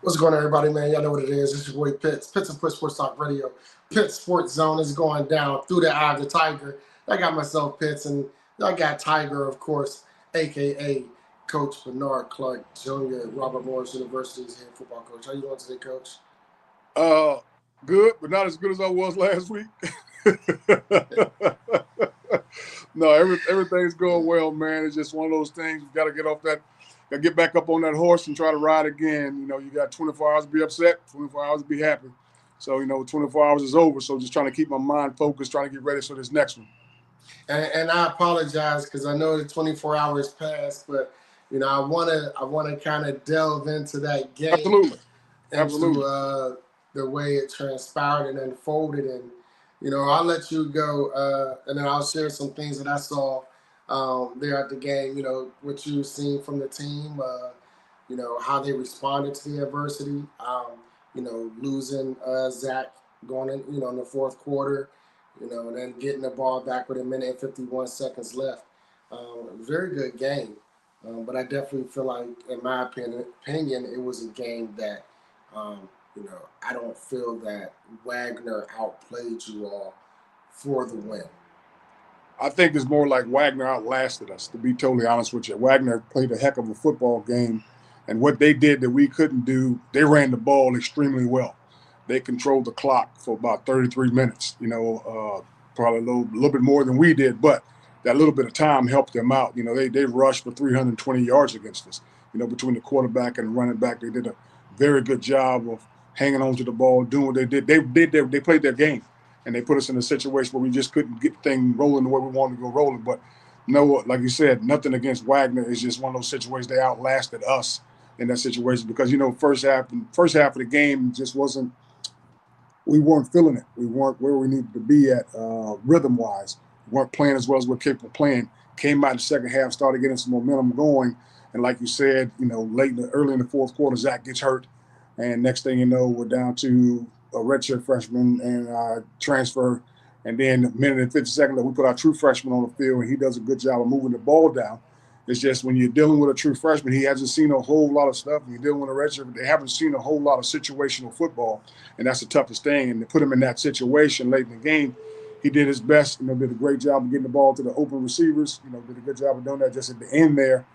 What's going on, everybody, man? Y'all know what it is. It's your boy Pitts. Pitts and Push Sports Talk Radio. Pitts Sports Zone is going down through the eye of the Tiger. I got myself Pitts, and I got Tiger, of course, a.k.a. Coach Bernard Clark Jr. at Robert Morris University's head football coach. How you doing today, Coach? Good, but not as good as I was last week. No, everything's going well, man. It's just one of those things. You got to get off that, got to get back up on that horse and try to ride again. You know, you got 24 hours to be upset, 24 hours to be happy. So, 24 hours is over. So just trying to keep my mind focused, trying to get ready for this next one. And I apologize because I know the 24 hours passed, but I wanna kind of delve into that game. Absolutely. Into the way it transpired and unfolded, and I'll let you go, and then I'll share some things that I saw there at the game. What you've seen from the team. How they responded to the adversity. Losing Zach going in the fourth quarter. And then getting the ball back with 1 minute and 51 seconds left. Very good game. But I definitely feel like, in my opinion, it was a game that, I don't feel that Wagner outplayed you all for the win. I think it's more like Wagner outlasted us, to be totally honest with you. Wagner played a heck of a football game, and what they did that we couldn't do, they ran the ball extremely well. They controlled the clock for about 33 minutes, probably a little bit more than we did, but that little bit of time helped them out. They rushed for 320 yards against us. Between the quarterback and the running back, they did a very good job of hanging on to the ball, doing what they did. They played their game, and they put us in a situation where we just couldn't get things rolling the way we wanted to go rolling. But no, like you said, nothing against Wagner. It's just one of those situations. They outlasted us in that situation because first half of the game just wasn't. We weren't feeling it. We weren't where we needed to be at rhythm-wise. We weren't playing as well as we're capable of playing. Came out in the second half, started getting some momentum going. And like you said, early in the fourth quarter, Zach gets hurt. And next thing you know, we're down to a redshirt freshman and transfer. And then 1 minute and 50 seconds later, we put our true freshman on the field, and he does a good job of moving the ball down. It's just when you're dealing with a true freshman, he hasn't seen a whole lot of stuff. When you're dealing with a redshirt, they haven't seen a whole lot of situational football, and that's the toughest thing. And to put him in that situation late in the game, he did his best. Did a great job of getting the ball to the open receivers. Did a good job of doing that. Just at the end there,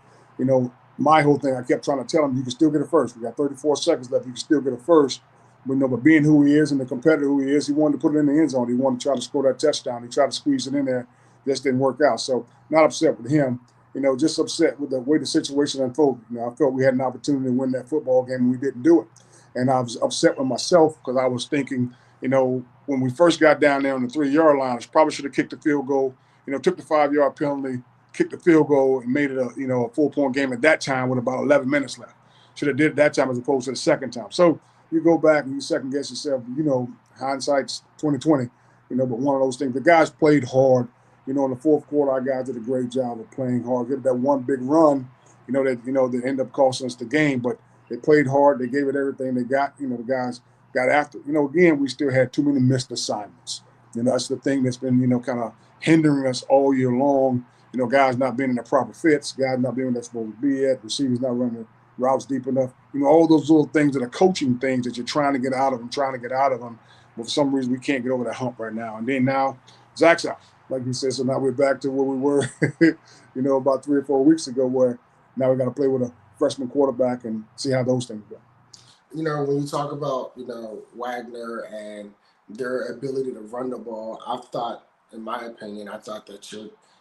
my whole thing, I kept trying to tell him, you can still get a first. We got 34 seconds left. You can still get a first. But being who he is and the competitor who he is, he wanted to put it in the end zone. He wanted to try to score that touchdown. He tried to squeeze it in there. Just didn't work out. So not upset with him. Just upset with the way the situation unfolded. I felt we had an opportunity to win that football game and we didn't do it. And I was upset with myself because I was thinking, when we first got down there on the 3-yard line, I probably should have kicked the field goal, took the 5-yard penalty, kicked the field goal and made it a 4-point game at that time with about 11 minutes left. Should have did it that time as opposed to the second time. So you go back and you second guess yourself, hindsight's 2020, but one of those things. The guys played hard. In the fourth quarter, our guys did a great job of playing hard. Get that one big run, that ended up costing us the game. But they played hard. They gave it everything they got. The guys got after. Again, we still had too many missed assignments. That's the thing that's been, kind of hindering us all year long. Guys not being in the proper fits, guys not being where they're supposed to be at, receivers not running routes deep enough. All those little things that are coaching things that you're trying to get out of them. But for some reason, we can't get over that hump right now. And then now, Zach's out. Like you said, so now we're back to where we were, about 3 or 4 weeks ago, where now we got to play with a freshman quarterback and see how those things go. When you talk about, Wagner and their ability to run the ball, I thought, in my opinion, that that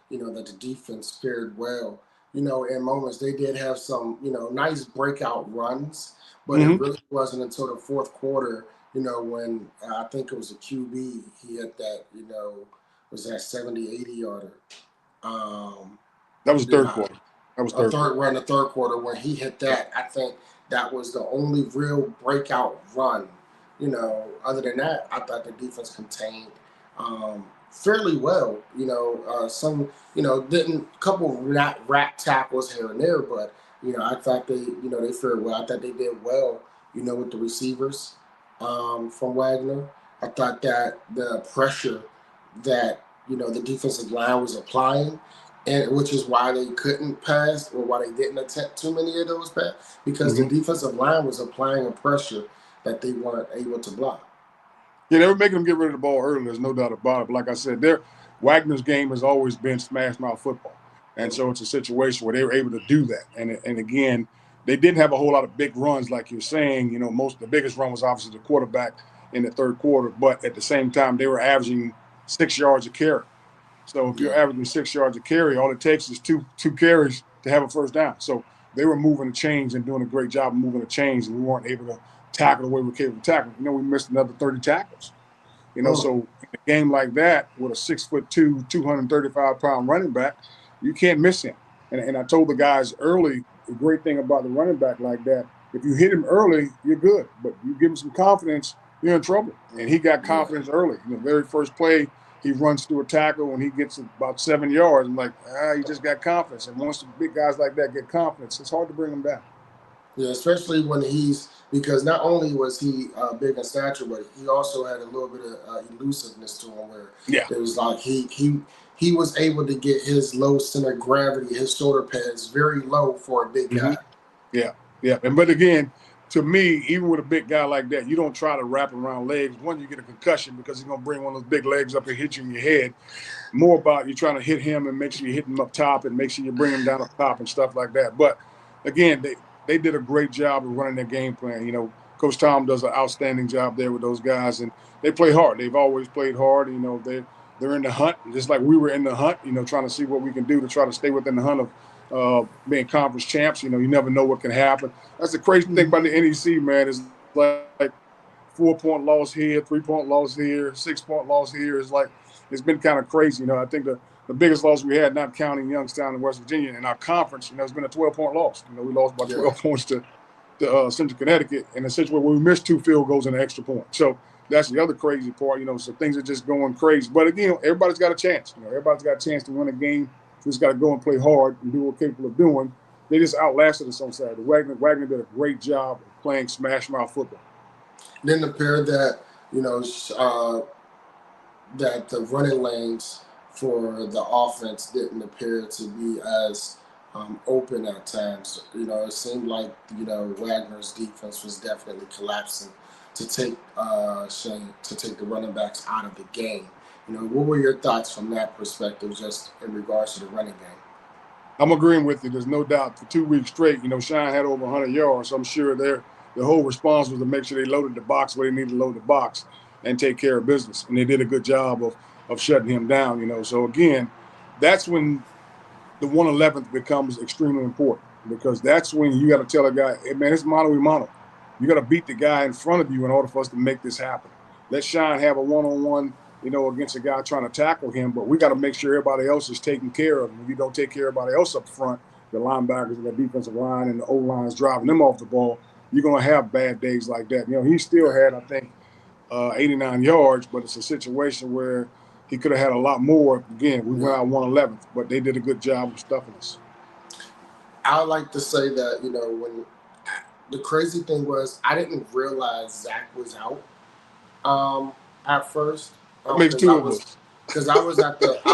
the defense fared well. In moments they did have some, nice breakout runs, but It really wasn't until the fourth quarter, when I think it was a QB, he had that, was that 70, 80 yarder. That was third quarter. That was third run, the third quarter, when he hit that. I think that was the only real breakout run. Other than that, I thought the defense contained fairly well. Some, didn't couple rat tackles here and there, but I thought they, they fared well. I thought they did well, with the receivers from Wagner. I thought that the pressure that the defensive line was applying, and which is why they couldn't pass or why they didn't attempt too many of those passes because the Mm-hmm. defensive line was applying a pressure that they weren't able to block. Yeah, they were making them get rid of the ball early. There's no doubt about it. But like I said, Wagner's game has always been smash mouth football, and so it's a situation where they were able to do that. And again, they didn't have a whole lot of big runs, like you're saying. Most the biggest run was obviously the quarterback in the third quarter, but at the same time, they were averaging 6 yards a carry. So if you're Yeah. averaging 6 yards a carry, all it takes is two carries to have a first down. So they were moving the chains and doing a great job of moving the chains, and we weren't able to tackle the way we were capable of tackling. We missed another 30 tackles. Mm. So in a game like that with a 6'2", 235-pound running back, you can't miss him. And I told the guys early, the great thing about the running back like that, if you hit him early, you're good. But you give him some confidence, you're in trouble. And he got Yeah. confidence early. The very first play, he runs through a tackle and he gets about 7 yards. I'm like, he just got confidence. And once the big guys like that get confidence, it's hard to bring them down. Yeah, especially when he's because not only was he big in stature, but he also had a little bit of elusiveness to him, where Yeah. it was like he was able to get his low center of gravity, his shoulder pads very low for a big Mm-hmm. guy. Yeah, yeah. But again, to me, even with a big guy like that, you don't try to wrap him around legs. One, you get a concussion because he's gonna bring one of those big legs up and hit you in your head. More about you trying to hit him and make sure you hit him up top and make sure you bring him down up top and stuff like that. But again, they did a great job of running their game plan. Coach Tom does an outstanding job there with those guys, and they play hard. They've always played hard. They're in the hunt, just like we were in the hunt. Trying to see what we can do to try to stay within the hunt of being conference champs. You never know what can happen. That's the crazy thing about the NEC, man. Is like 4-point loss here, 3-point loss here, 6-point loss here. It's been kind of crazy. I think the biggest loss we had, not counting Youngstown and West Virginia in our conference, it's been a 12-point loss. We lost by Yeah. 12 points to Central Connecticut in a situation where we missed 2 field goals and an extra point. So that's the other crazy part. So things are just going crazy. But again, everybody's got a chance. Everybody's got a chance to win a game. We just got to go and play hard and do what we're capable of doing. They just outlasted us on Saturday. Wagner did a great job of playing smash mouth football. Then the pair that you know that the running lanes for the offense didn't appear to be as open at times. It seemed like Wagner's defense was definitely collapsing to take the running backs out of the game. What were your thoughts from that perspective, just in regards to the running game? I'm agreeing with you. There's no doubt for 2 weeks straight, Shine had over 100 yards. So I'm sure the whole response was to make sure they loaded the box where they needed to load the box and take care of business. And they did a good job of shutting him down. So again, that's when the 111th becomes extremely important because that's when you got to tell a guy, hey, man, it's mano a mano. You got to beat the guy in front of you in order for us to make this happen. Let Shine have a one-on-one, against a guy trying to tackle him, but we got to make sure everybody else is taken care of. And if you don't take care of everybody else up front, the linebackers and the defensive line and the O-line is driving them off the ball, you're going to have bad days like that. He still had, I think, 89 yards, but it's a situation where he could have had a lot more. Again, we went Yeah. out 111th, but they did a good job of stuffing us. I would like to say that when the crazy thing was I didn't realize Zach was out at first That makes because I two of was us. because I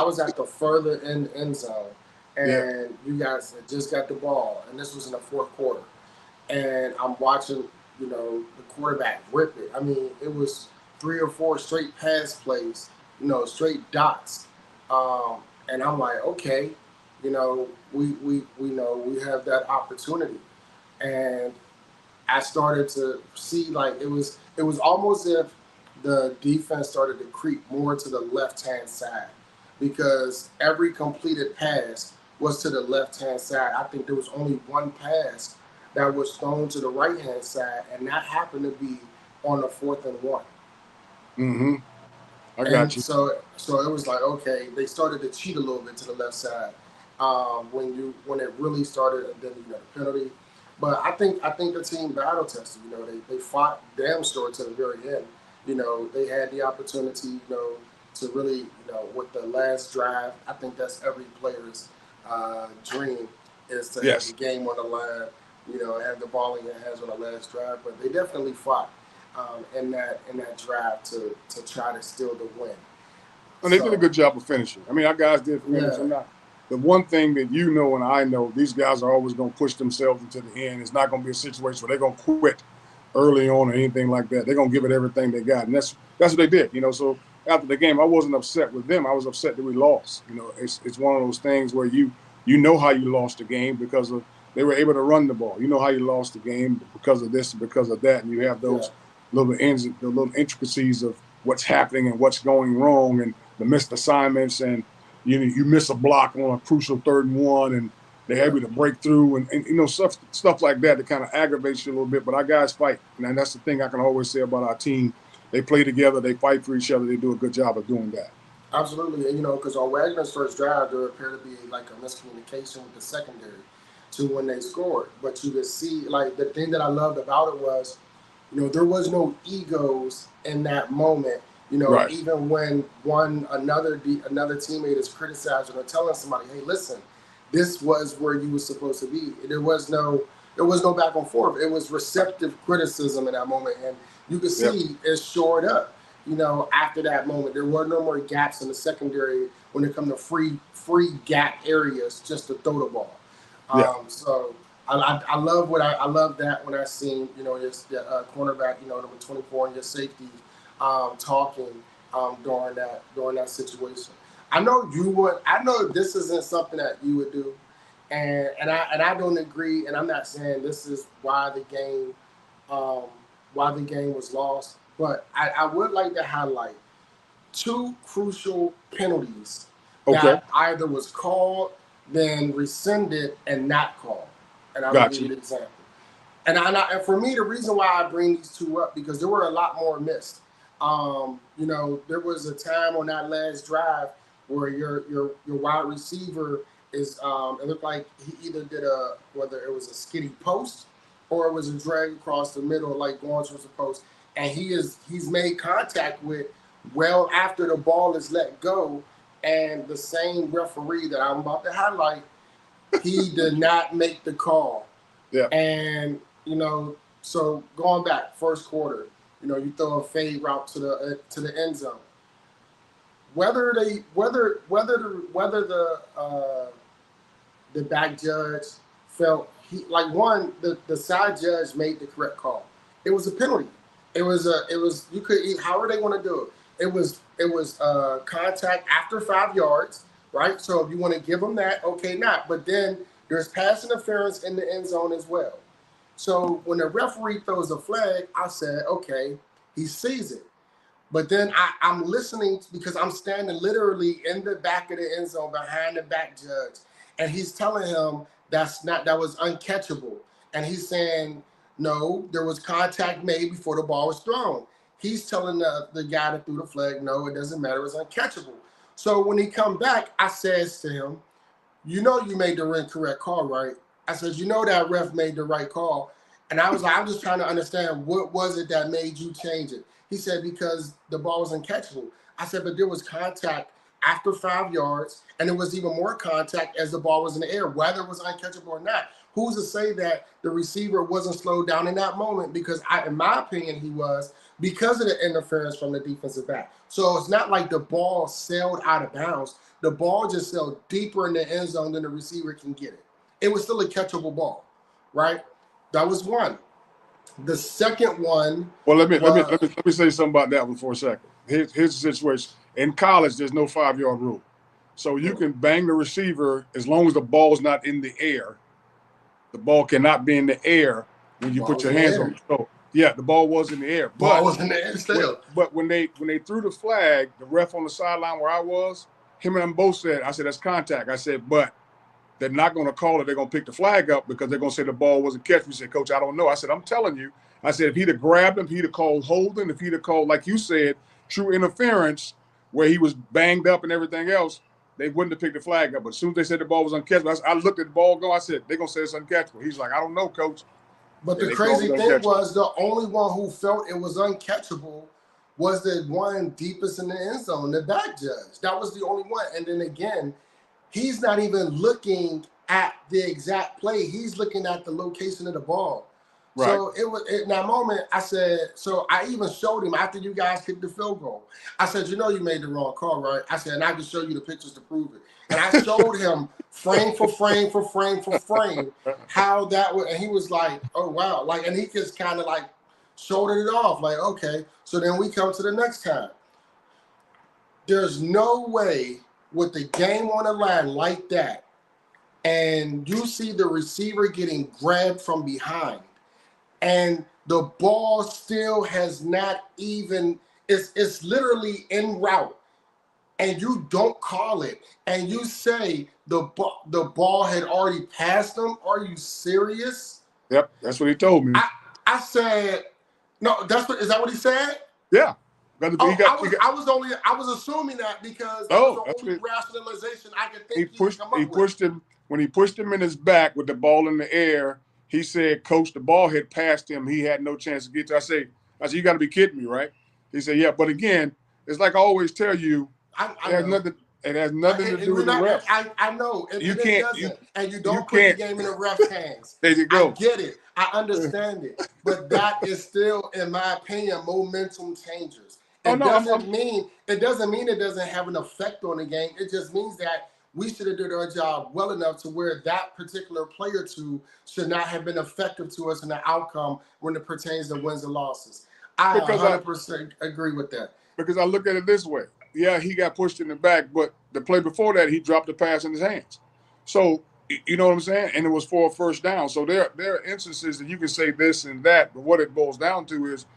was at the further end zone, Yeah. and you guys had just got the ball, and this was in the fourth quarter, and I'm watching the quarterback rip it. I mean, it was 3 or 4 straight pass plays, straight dots, and I'm like, okay, we know we have that opportunity, and I started to see like it was almost as if the defense started to creep more to the left hand side because every completed pass was to the left hand side. I think there was only one pass that was thrown to the right hand side, and that happened to be on the 4th and 1. Mm-hmm. I got And you. so it was like, okay, they started to cheat a little bit to the left side when it really started, and then you got a penalty. But I think the team battle tested. They fought damn sure to the very end. They had the opportunity, to really, with the last drive. I think that's every player's dream is to have the Yes. game on the line. Have the ball in your hands on the last drive. But they definitely fought in that drive to try to steal the win. And they did a So good job of finishing. I mean, our guys did finish. yeah, I'm not. the one thing that you know and I know, these guys are always going to push themselves into the end. It's not going to be a situation where they're going to quit early on or anything like that. They're going to give it everything they got, and that's what they did. So after the game, I wasn't upset with them. I was upset that we lost. It's one of those things where you know how you lost the game because of they were able to run the ball. You know how you lost the game because of this and because of that, and you have Yeah, those the little intricacies of what's happening and what's going wrong, and the missed assignments, and you miss a block on a crucial 3rd and 1, and they're yeah. able to break through, and stuff like that that kind of aggravates you a little bit. But our guys fight, and that's the thing I can always say about our team. They play together, they fight for each other, they do a good job of doing that. Absolutely, and because on Wagner's first drive, there appeared to be like a miscommunication with the secondary to when they scored. But you could see, like the thing that I loved about it was, there was no egos in that moment. Right. Even when another teammate is criticizing or telling somebody, "Hey, listen, this was where you were supposed to be." There was no back and forth. It was receptive criticism in that moment, and you could Yep. see it shored up. After that moment, there were no more gaps in the secondary when it come to free gap areas just to throw the ball. Yeah. So I love I love that when I seen your cornerback number 24 and your safety talking during that situation. I know this isn't something that you would do, and I don't agree. And I'm not saying this is um, why the game was lost, but I would like to highlight two crucial penalties Okay. that either was called, then rescinded, and not called. And I'm gonna give Gotcha. you an example. And for me, the reason why I bring these two up because there were a lot more missed. There was a time on that last drive where your wide receiver is it looked like he either did whether it was a skitty post or it was a drag across the middle, like going towards the post, and he's made contact with well after the ball is let go, and the same referee that I'm about to highlight, he did not make the call. Yeah. And so going back first quarter, you throw a fade route to the end zone. Whether the back judge felt the side judge made the correct call. It was a penalty. It was you could however they want to do it. It was contact after 5 yards, right? So if you want to give them that, okay, not. But then there's pass interference in the end zone as well. So when the referee throws a flag, I said, okay, he sees it. But then I'm listening because I'm standing literally in the back of the end zone behind the back judge. And he's telling him that was uncatchable. And he's saying, no, there was contact made before the ball was thrown. He's telling the guy that threw the flag, no, it doesn't matter, it's uncatchable. So when he come back, I says to him, you made the incorrect call, right? I said, that ref made the right call. And I was like, I'm just trying to understand what was it that made you change it? He said, because the ball was uncatchable. I said, but there was contact after 5 yards, and there was even more contact as the ball was in the air, whether it was uncatchable or not. Who's to say that the receiver wasn't slowed down in that moment? Because in my opinion, he was because of the interference from the defensive back. So it's not like the ball sailed out of bounds. The ball just sailed deeper in the end zone than the receiver can get it. It was still a catchable ball, right? That was one. The second one Well, let me let me was let me let me say something about that one for a second. Here's the situation. In college, there's no 5 yard rule, so you can bang the receiver as long as the ball's not in the air. The ball cannot be in the air when you ball put was your in the hands on air. it. So yeah, the ball was in the air, Ball but was in the air still. when they threw the flag, the ref on the sideline where I was, him and them both said, I said that's contact. I said, but they're not going to call it. They're going to pick the flag up because they're going to say the ball wasn't catch. We said, Coach, I don't know. I said, I'm telling you. I said, if he'd have grabbed him, he'd have called holding. If he'd have called, like you said, true interference, where he was banged up and everything else, they wouldn't have picked the flag up. But as soon as they said the ball was uncatchable, I looked at the ball go. I said, they're going to say it's uncatchable. He's like, I don't know, Coach. But And the they called crazy it thing uncatchable. was the only one who felt it was uncatchable was the one deepest in the end zone, the back judge. That was the only one. And then again, he's not even looking at the exact play. He's looking at the location of the ball. Right. So it was in that moment. I said, so I even showed him after you guys kicked the field goal. I said, you know, you made the wrong call, right? I said, and I can show you the pictures to prove it. And I showed him frame for frame for frame for frame how that was, and he was like, oh wow, like, and he just kind of like shouldered it off, like, okay. So then we come to the next time. There's no way with the game on the line like that, and you see the receiver getting grabbed from behind, and the ball still has not even, it's literally en route, and you don't call it, and you say the ball had already passed them. Are you serious? Yep, that's what he told me. I said, no, is that what he said? Yeah. Oh, I was assuming that because that was the only rationalization I could think he could come up with. When he pushed him in his back with the ball in the air, he said, Coach, the ball had passed him. He had no chance to get to. I said, you got to be kidding me, right? He said, yeah. But again, it's like I always tell you, it has nothing to do with the refs. I know. And you it can't. doesn't. And you don't put the game in the ref's hands. There you go. I get it. I understand it. But that is still, in my opinion, momentum changers. It doesn't mean it doesn't have an effect on the game. It just means that we should have done our job well enough to where that particular play or two should not have been effective to us in the outcome when it pertains to wins and losses. I 100% agree with that. Because I look at it this way. Yeah, he got pushed in the back, but the play before that, he dropped the pass in his hands. So, you know what I'm saying? And it was for a first down. So there are instances that you can say this and that, but what it boils down to is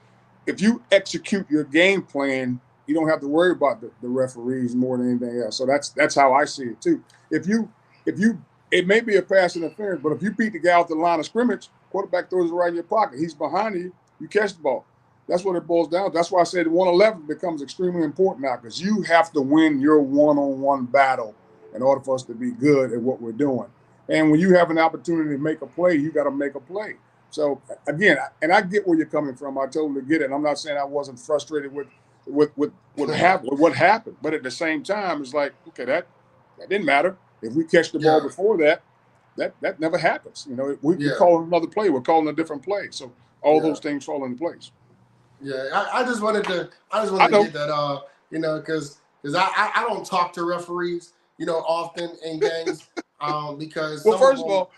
if you execute your game plan, you don't have to worry about the referees more than anything else. So that's how I see it too. If you it may be a pass interference, but if you beat the guy off the line of scrimmage, quarterback throws it right in your pocket. He's behind you, you catch the ball. That's what it boils down to. That's why I said 111 becomes extremely important now because you have to win your one-on-one battle in order for us to be good at what we're doing. And when you have an opportunity to make a play, you got to make a play. So again, and I get where you're coming from. I totally get it. I'm not saying I wasn't frustrated with what happened, but at the same time, it's like, okay, that didn't matter. If we catch the ball before that never happens. You know, we're calling another play. We're calling a different play. So all those things fall into place. Yeah, I just wanted to get that you know, because I don't talk to referees, you know, often in games because first of all,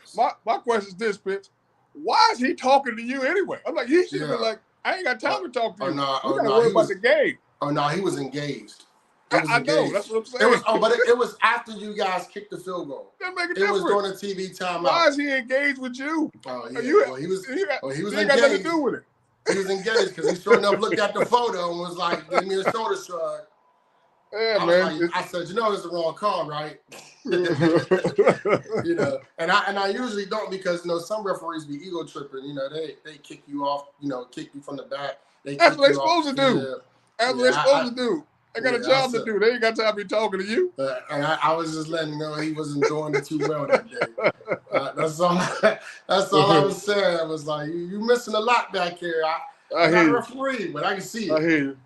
my question is this, Pitts. Why is he talking to you anyway? I'm like, he should have been like, I ain't got time to talk to you. We gotta worry about the game. Oh no, he was engaged. I know, that's what I'm saying. It was after you guys kicked the field goal. That make a difference. It was during the TV timeout. Why is he engaged with you? Oh yeah, he was engaged. Got nothing to do with it. He was engaged because he sure enough looked at the photo and was like, give me a shoulder shrug. Yeah, man. I said, you know, it's the wrong call, right? You know, and I usually don't because you know some referees be ego tripping. You know, they kick you off. You know, kick you from the back. That's what they're supposed to do. That's what they're supposed to do. They got a job to do. They ain't got time to be talking to you. And I was just letting him know he wasn't doing it too well that day. That's all I was saying. I was like, you missing a lot back here. I'm not a referee, but I can see it. I hear you.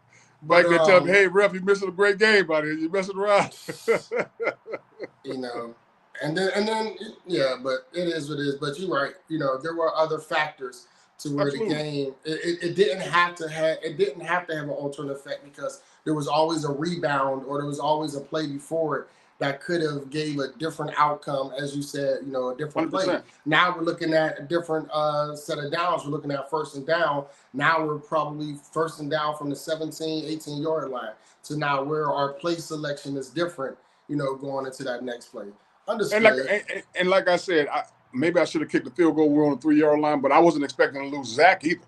Back there telling me, hey, ref, you missing a great game out here. You messing around. You know, and then, yeah, but it is what it is. But you're right. You know, there were other factors to where the game, it didn't have to have an alternate effect because there was always a rebound or there was always a play before it that could have gave a different outcome, as you said, you know, a different 100%. play. Now we're looking at a different set of downs. We're looking at first and down. Now we're probably first and down from the 17, 18-yard line to now where our play selection is different, you know, going into that next play. Understood. And like I said, maybe I should have kicked the field goal. We're on the 3-yard line, but I wasn't expecting to lose Zach either.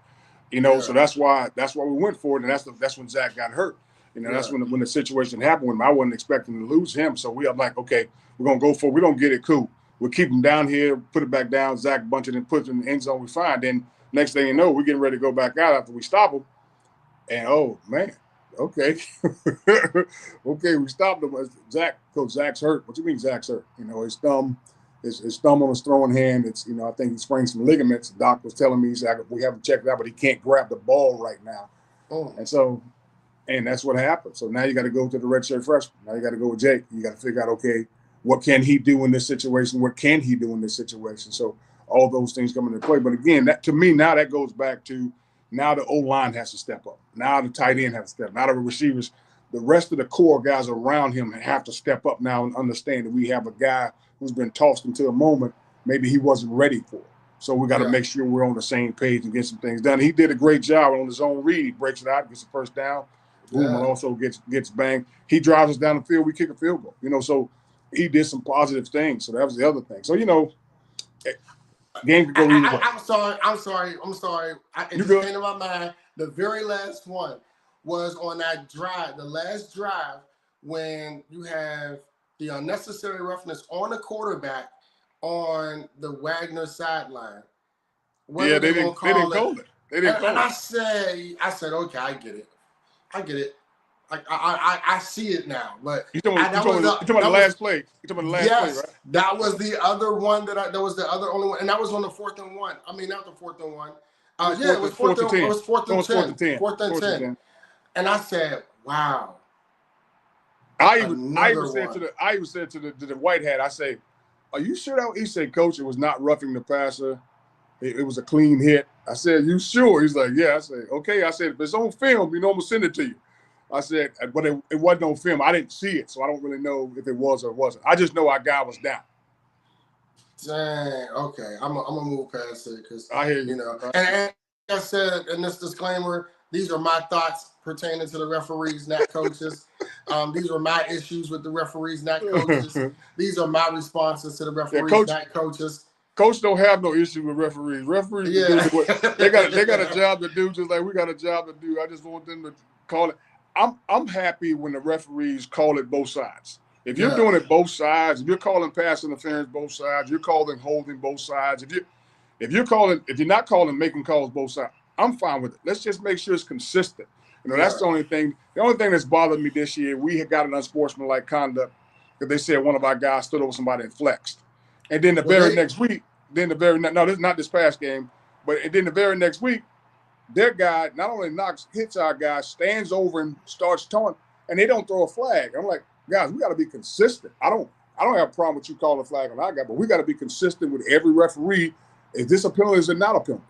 You know, so that's why we went for it, and that's when Zach got hurt. You know, that's when the situation happened with him. I wasn't expecting to lose him. So we are like, okay, we're going to go for it. We don't get it, cool. We'll keep him down here, put it back down. Zach bunch it and put it in the end zone. We fine. Then next thing you know, we're getting ready to go back out after we stop him. And, oh, man, okay. Okay, we stopped him. Coach Zach's hurt. What do you mean Zach's hurt? You know, his thumb on his throwing hand. It's, you know, I think he sprained some ligaments. The doc was telling me, he said, we haven't checked it out, but he can't grab the ball right now. Oh. And that's what happened. So now you got to go to the redshirt freshman. Now you got to go with Jake. You got to figure out, okay, what can he do in this situation? What can he do in this situation? So all those things come into play. But again, that to me now that goes back to now the O line has to step up. Now the tight end has to step up. Now the receivers, the rest of the core guys around him have to step up now and understand that we have a guy who's been tossed into a moment maybe he wasn't ready for. So we got to Yeah. make sure we're on the same page and get some things done. He did a great job on his own read. He breaks it out, gets the first down, boom, and Yeah. also gets banged. He drives us down the field. We kick a field goal. So he did some positive things. So that was the other thing. So game could go either way. I'm sorry. It You just good? came to my mind. The very last one was on that drive, the last drive, when you have the unnecessary roughness on the quarterback on the Wagner sideline. What Yeah, are they they going didn't to they didn't call it? call it. They didn't And call it. I said, okay, I get it. I get it. I see it now. But You talking, you that was talking, you talking about the that was last play. You talking about the last play, right? yes, that was the other one that was the other only one, and that was on the 4th and 1. I mean, not the 4th and 1. It was Yeah, it was fourth fourth and and it 10. was fourth No, and it's fourth and ten, 10. fourth and Fourth and ten, 10. and I said, "Wow, I even another said one." to the white hat, I say, "Are you sure that?" He said, "Coach, it was not roughing the passer. It was a clean hit." I said, "You sure?" He's like, "Yeah." I said, "Okay." I said, "If it's on film, I'm gonna send it to you." I said, "But it wasn't on film. I didn't see it, so I don't really know if it was or wasn't. I just know our guy was down." Dang. Okay, I'm gonna move past it because I hear you you. know, and like I said in this disclaimer, these are my thoughts pertaining to the referees, not coaches. These are my issues with the referees, not coaches. These are my responses to the Yeah, referees, coach. not coaches. Coach don't have no issue with referees. Referees are Yeah. doing what they got a job to do, just like we got a job to do. I just want them to call it. I'm happy when the referees call it both sides. If you're Yeah. doing it both sides, if you're calling pass interference both sides, you're calling holding both sides. If you're not calling making calls both sides, I'm fine with it. Let's just make sure it's consistent. That's Yeah. the only thing. The only thing that's bothered me this year, we had got an unsportsmanlike conduct because they said one of our guys stood over somebody and flexed. And then the Well, very next week, no, this is not this past game, and then the very next week, their guy not only hits our guy, stands over and starts taunting, and they don't throw a flag. I'm like, guys, we got to be consistent. I don't have a problem with you calling a flag on our guy, but we got to be consistent with every referee. Is this a penalty? Is it not a penalty?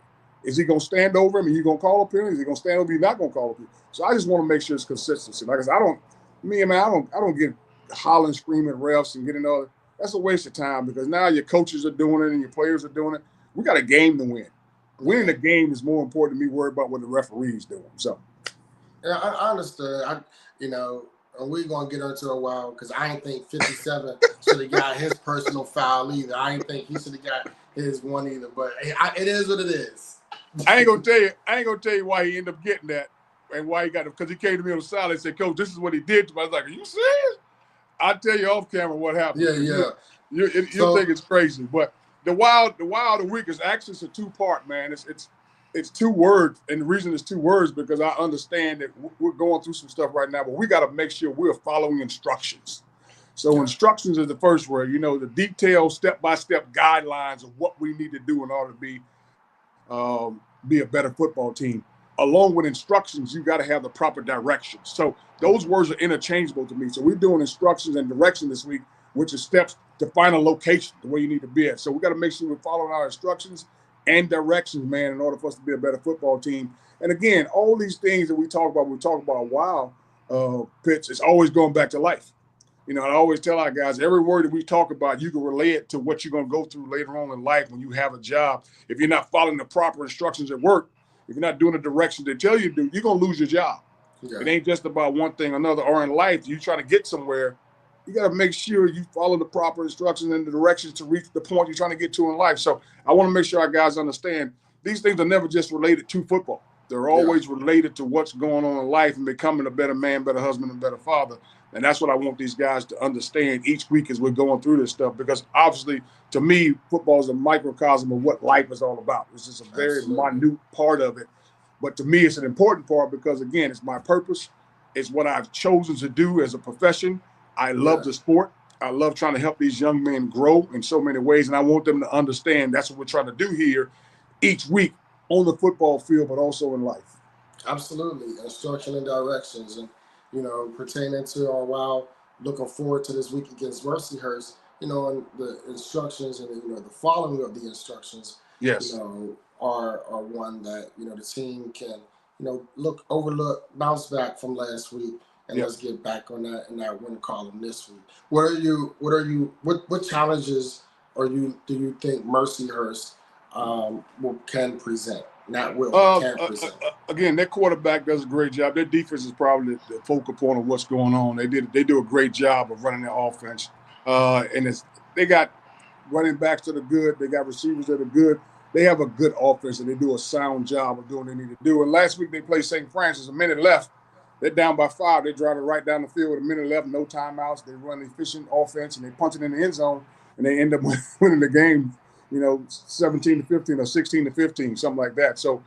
Is he going to stand over him and you going to call a penalty? Is he going to stand over you? Not going to call a penalty? So I just want to make sure it's consistency. Like I said, I don't get hollering, screaming refs and getting other. That's a waste of time because now your coaches are doing it and your players are doing it. We got a game to win. Winning the game is more important to me. Worried about what the referee's doing. So yeah, I understood. And we're gonna get into a while because I ain't think 57 should have got his personal foul either. I ain't think he should have got his one either. But it is what it is. I ain't gonna tell you why he ended up getting that and why he got it because he came to me on the side and said, "Coach, this is what he did to me." I was like, "Are you serious?" I'll tell you off camera what happened. Yeah, yeah. You think it's crazy, but the wild of the week is actually it's a two-part, man. It's 2 words, and the reason it's 2 words because I understand that we're going through some stuff right now, but we got to make sure we're following instructions. So instructions is the first word. The detailed step-by-step guidelines of what we need to do in order to be a better football team. Along with instructions, you got to have the proper directions. So those words are interchangeable to me. So we're doing instructions and direction this week, which is steps to find a location the way you need to be at. So we got to make sure we're following our instructions and directions, man, in order for us to be a better football team. And again, all these things that we talk about wow, Pitts, it's always going back to life. I always tell our guys, every word that we talk about, you can relate it to what you're going to go through later on in life when you have a job. If you're not following the proper instructions at work, if you're not doing the directions they tell you to do, you're going to lose your job. Yeah. It ain't just about one thing or another. Or in life, you trying to get somewhere, you got to make sure you follow the proper instructions and the directions to reach the point you're trying to get to in life. So I want to make sure our guys understand these things are never just related to football. They're always related to what's going on in life and becoming a better man, better husband, and better father. And that's what I want these guys to understand each week as we're going through this stuff. Because obviously, to me, football is a microcosm of what life is all about. It's just a very minute part of it. But to me, it's an important part because, again, it's my purpose. It's what I've chosen to do as a profession. I love the sport. I love trying to help these young men grow in so many ways. And I want them to understand that's what we're trying to do here each week on the football field, but also in life. Absolutely. Instruction and directions. And, pertaining to our looking forward to this week against Mercyhurst. and the instructions and the following of the instructions, Yes. are one that the team can bounce back from last week, and Yep. let's get back on that in that win column this week. What challenges do you think Mercyhurst can present? Not will, but can present. Again, their quarterback does a great job. Their defense is probably the focal point of what's going on. They do a great job of running their offense, and they got running backs that are good. They got receivers that are good. They have a good offense, and they do a sound job of doing what they need to do. And last week they played St. Francis. A minute left. They're down by 5. They drive it right down the field with a minute left, no timeouts. They run an efficient offense, and they punch it in the end zone, and they end up winning the game, 17-15 or 16-15, something like that. So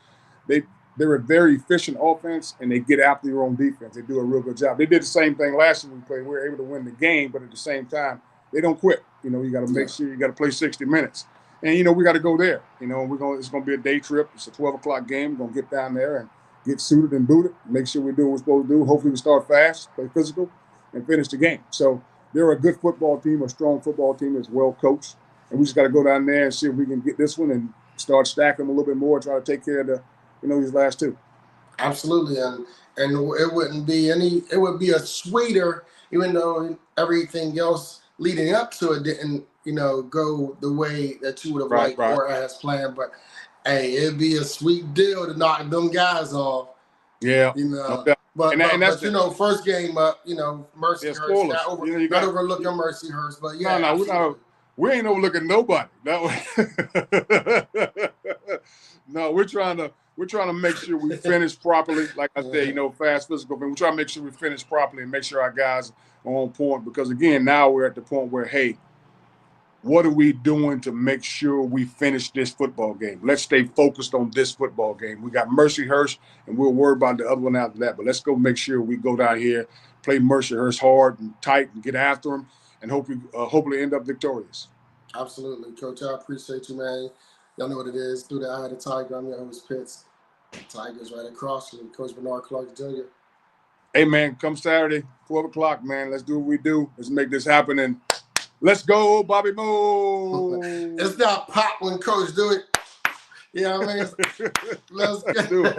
they they're a very efficient offense, and they get after your own defense. They do a real good job. They did the same thing last year we played. We were able to win the game, but at the same time, they don't quit. You got to make sure you got to play 60 minutes. And, we got to go there. It's going to be a day trip. It's a 12 o'clock game. We're going to get down there and get suited and booted, make sure we're doing what we're supposed to do. Hopefully we start fast, play physical, and finish the game. So they're a good football team, a strong football team that's well coached. And we just got to go down there and see if we can get this one and start stacking them a little bit more, try to take care of these last two. Absolutely, and it would be a sweeter, even though everything else leading up to it didn't, go the way that you would have liked or as planned. But hey, it'd be a sweet deal to knock them guys off. Yeah. But first game up, Mercyhurst, not overlooking Mercyhurst, but yeah. No, we ain't overlooking nobody. No, we're trying to make sure we finish properly. Like I said, fast physical. We're trying to make sure we finish properly and make sure our guys are on point. Because again, now we're at the point where, hey, what are we doing to make sure we finish this football game? Let's stay focused on this football game. We got Mercyhurst, and we'll worry about the other one after that. But let's go make sure we go down here, play Mercyhurst hard and tight, and get after them, and hopefully end up victorious. Absolutely, Coach. I appreciate you, man. Y'all know what it is. Through the eye of the tiger, I'm your host, Pitts. Tigers right across from me, Coach Bernard Clark Jr. Hey, man, come Saturday, 12 o'clock, man. Let's do what we do. Let's make this happen, and let's go, Bobby Moe. It's not pop when Coach do it. You know what I mean? Let's do it.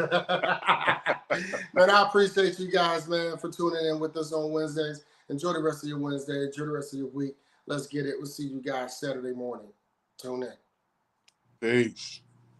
Man, I appreciate you guys, man, for tuning in with us on Wednesdays. Enjoy the rest of your Wednesday. Enjoy the rest of your week. Let's get it. We'll see you guys Saturday morning. Tune in. Peace.